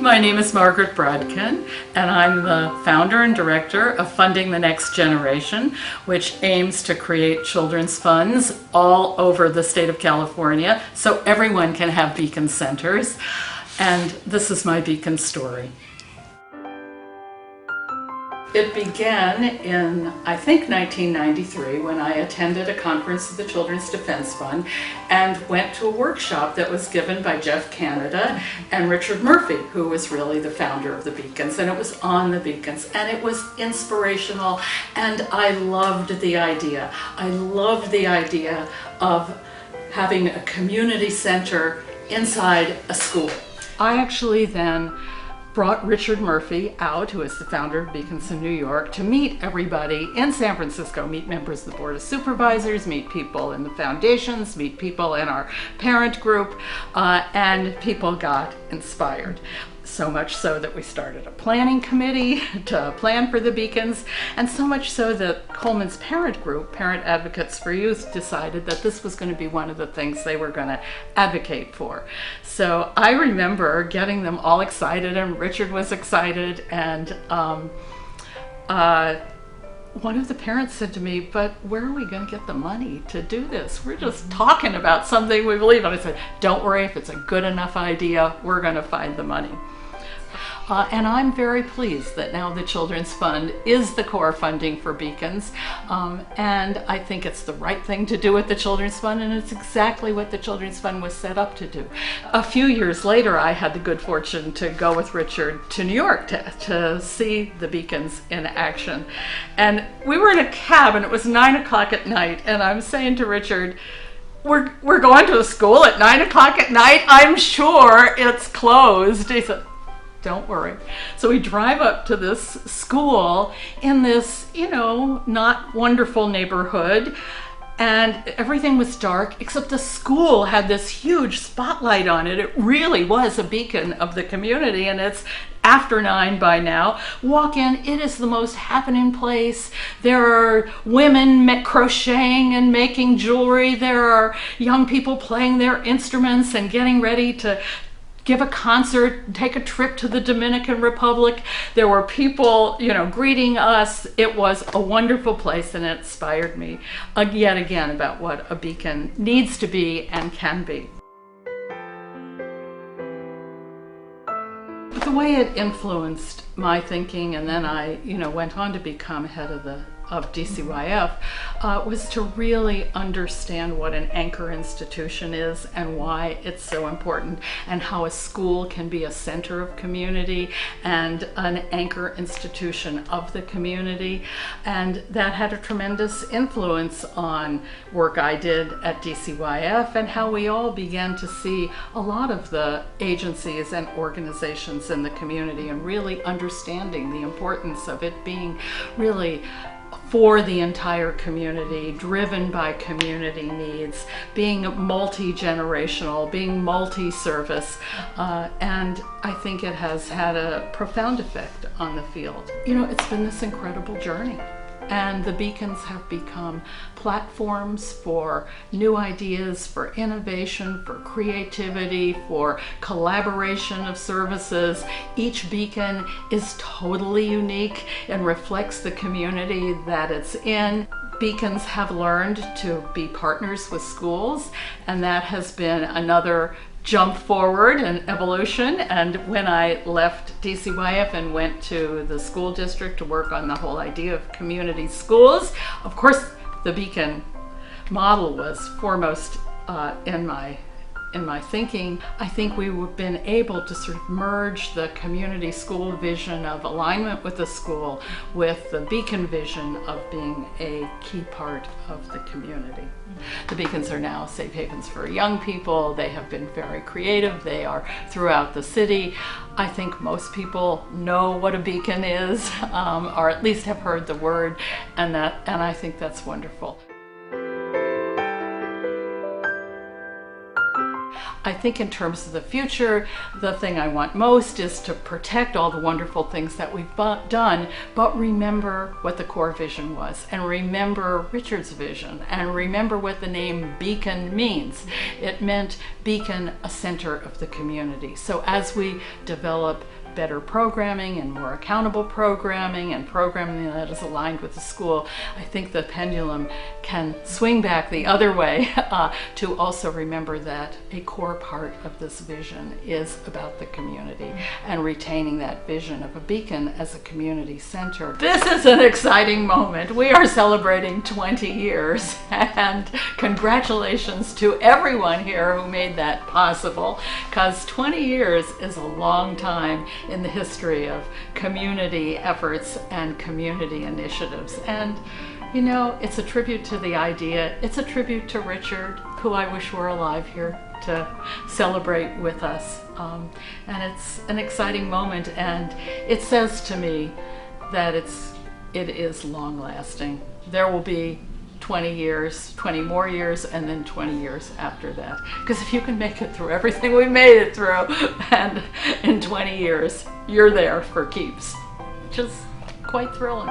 My name is Margaret Brodkin, and I'm the founder and director of Funding the Next Generation, which aims to create children's funds all over the state of California so everyone can have Beacon centers. And this is my Beacon story. It began in, I think, 1993 when I attended a conference of the Children's Defense Fund and went to a workshop that was given by Jeff Canada and Richard Murphy, who was really the founder of the Beacons, and it was on the Beacons, and it was inspirational, and I loved the idea. I loved the idea of having a community center inside a school. I actually then brought Richard Murphy out, who is the founder of Beacons in New York, to meet everybody in San Francisco, meet members of the Board of Supervisors, meet people in the foundations, meet people in our parent group, and people got inspired. So much so that we started a planning committee to plan for the Beacons, and so much so that Coleman's parent group, Parent Advocates for Youth, decided that this was going to be one of the things they were going to advocate for. So I remember getting them all excited, and Richard was excited, and one of the parents said to me, "But where are we going to get the money to do this? We're just talking about something we believe." And I said, "Don't worry, if it's a good enough idea, we're going to find the money." And I'm very pleased that now the Children's Fund is the core funding for Beacons, and I think it's the right thing to do with the Children's Fund, and it's exactly what the Children's Fund was set up to do. A few years later, I had the good fortune to go with Richard to New York to see the Beacons in action. And we were in a cab, and it was 9 o'clock at night, and I'm saying to Richard, we're going to a school at 9 o'clock at night? I'm sure it's closed. He said, "Don't worry." So we drive up to this school in this, not wonderful neighborhood, and everything was dark, except the school had this huge spotlight on it. It really was a beacon of the community, and it's after 9 by now. Walk in, it is the most happening place. There are women crocheting and making jewelry. There are young people playing their instruments and getting ready to give a concert, take a trip to the Dominican Republic. There were people, greeting us. It was a wonderful place, and it inspired me yet again about what a beacon needs to be and can be. But the way it influenced my thinking, and then I, went on to become head of DCYF, was to really understand what an anchor institution is and why it's so important, and how a school can be a center of community and an anchor institution of the community. And that had a tremendous influence on work I did at DCYF and how we all began to see a lot of the agencies and organizations in the community and really understanding the importance of it being really for the entire community, driven by community needs, being multi-generational, being multi-service, and I think it has had a profound effect on the field. It's been this incredible journey, and the Beacons have become platforms for new ideas, for innovation, for creativity, for collaboration of services. Each Beacon is totally unique and reflects the community that it's in. Beacons have learned to be partners with schools, and that has been another jump forward and evolution. And when I left DCYF and went to the school district to work on the whole idea of community schools, of course the Beacon model was foremost in my thinking. I think we've been able to sort of merge the community school vision of alignment with the school with the Beacon vision of being a key part of the community. The Beacons are now safe havens for young people. They have been very creative. They are throughout the city. I think most people know what a beacon is, or at least have heard the word, and I think that's wonderful. I think in terms of the future, the thing I want most is to protect all the wonderful things that we've done, but remember what the core vision was, and remember Richard's vision, and remember what the name Beacon means. It meant beacon, a center of the community. So as we develop better programming and more accountable programming and programming that is aligned with the school, I think the pendulum can swing back the other way to also remember that a core part of this vision is about the community and retaining that vision of a beacon as a community center. This is an exciting moment. We are celebrating 20 years, and congratulations to everyone here who made that possible, because 20 years is a long time in the history of community efforts and community initiatives. And you know, it's a tribute to the idea. It's a tribute to Richard, who I wish were alive here to celebrate with us. And it's an exciting moment, and it says to me that it is long lasting. There will be 20 years, 20 more years, and then 20 years after that. Because if you can make it through everything we made it through, and in 20 years, you're there for keeps, which is quite thrilling.